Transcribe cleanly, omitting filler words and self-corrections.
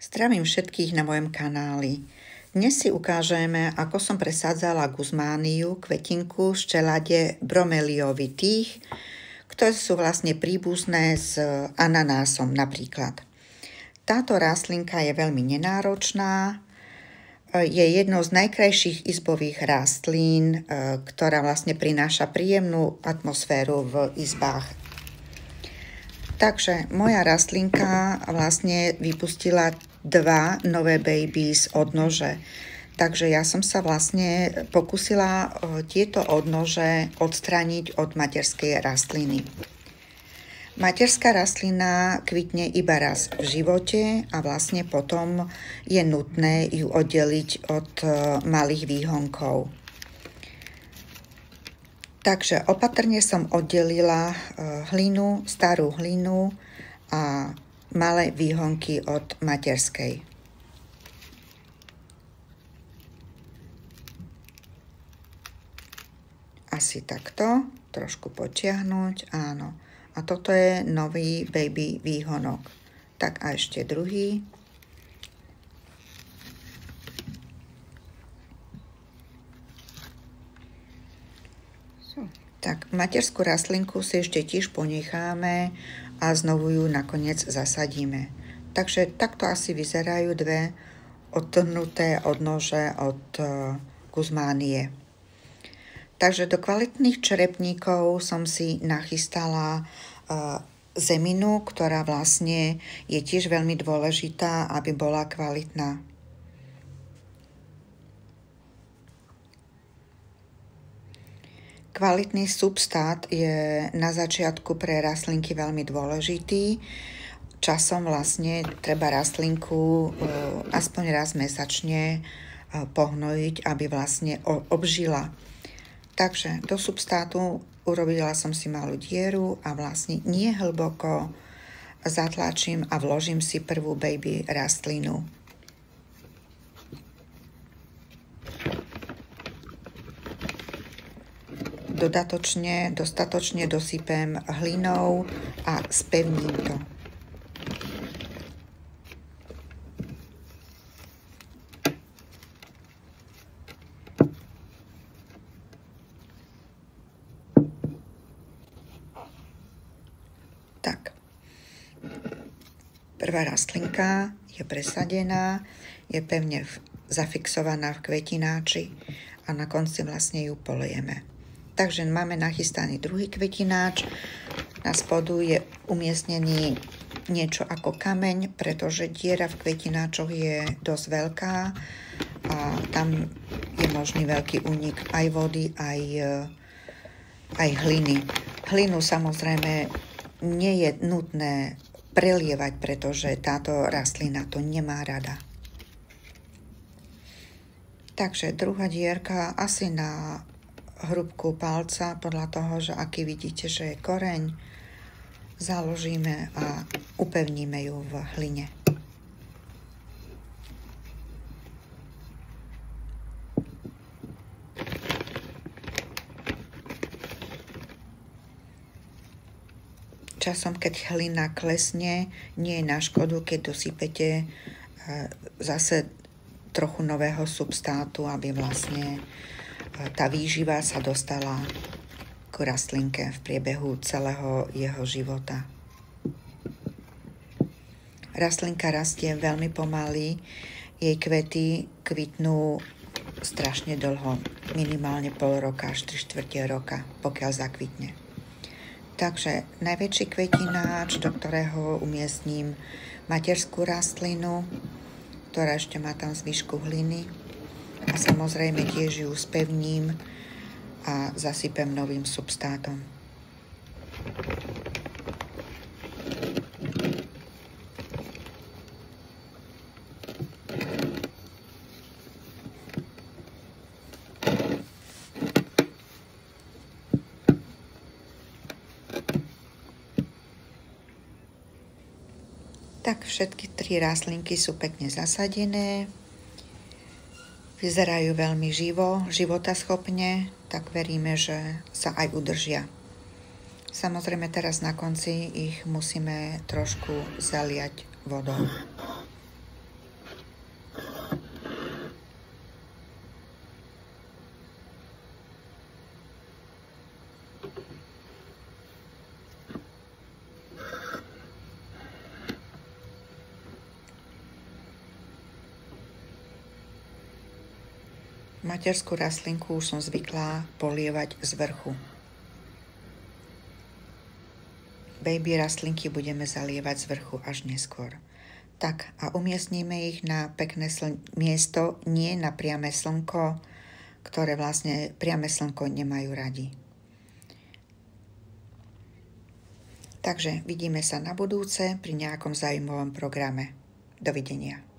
Zdravím všetkých na mojom kanáli. Dnes si ukážeme, ako som presádzala guzmániu, kvetinku z čelade bromeliovitých, ktoré sú vlastne príbuzné s ananásom napríklad. Táto rastlinka je veľmi nenáročná, je jednou z najkrajších izbových rastlín, ktorá vlastne prináša príjemnú atmosféru v izbách. Takže moja rastlinka vlastne vypustila 2 nové baby z odnože. Takže ja som sa vlastne pokúsila tieto odnože odstrániť od materskej rastliny. Materská rastlina kvitne iba raz v živote a vlastne potom je nutné ju oddeliť od malých výhonkov. Takže opatrne som oddelila hlinu, starú hlinu a malé výhonky od materskej. Asi takto, trošku potiahnuť, áno. A toto je nový baby výhonok. Tak a ešte druhý. Tak materskú rastlinku si ešte tiež ponecháme a znovu ju nakoniec zasadíme. Takže takto asi vyzerajú 2 odtrhnuté odnože od guzmánie. Takže do kvalitných črepníkov som si nachystala zeminu, ktorá vlastne je tiež veľmi dôležitá, aby bola kvalitná. Kvalitný substát je na začiatku pre rastlinky veľmi dôležitý. Časom vlastne treba rastlinku aspoň raz mesačne pohnojiť, aby vlastne obžila. Takže do substátu urobila som si malú dieru a vlastne nie hlboko zatlačím a vložím si prvú baby rastlinu. Dostatočne dosypem hlinou a spevním to. Tak. Prvá rastlinka je presadená, je pevne zafixovaná v kvetináči a na konci vlastne ju polejeme. Takže máme nachystaný druhý kvetináč. Na spodu je umiestnený niečo ako kameň, pretože diera v kvetináčoch je dosť veľká a tam je možný veľký únik aj vody, aj hliny. Hlinu samozrejme nie je nutné prelievať, pretože táto rastlina to nemá rada. Takže druhá dierka asi na hrubku palca, podľa toho, že aký vidíte, že je koreň, založíme a upevníme ju v hline. Časom, keď hlina klesne, nie je na škodu, keď dosypete zase trochu nového substátu, aby vlastne tá výživa sa dostala k rastlinke v priebehu celého jeho života. Rastlinka rastie veľmi pomaly, jej kvety kvitnú strašne dlho, minimálne pol roka až 3/4 roka, pokiaľ zakvitne. Takže najväčší kvetináč, do ktorého umiestním materskú rastlinu, ktorá ešte má tam zvyšku hliny. A samozrejme tiež ju spevním a zasypem novým substátom. Tak všetky 3 rastlinky sú pekne zasadené. Vyzerajú veľmi životaschopne, tak veríme, že sa aj udržia. Samozrejme teraz na konci ich musíme trošku zaliať vodou. Materskú rastlinku už som zvyklá polievať z vrchu. Baby rastlinky budeme zalievať z vrchu až neskôr. Tak a umiestníme ich na pekné miesto, nie na priame slnko, ktoré vlastne priame slnko nemajú radi. Takže vidíme sa na budúce pri nejakom zaujímavom programe. Dovidenia.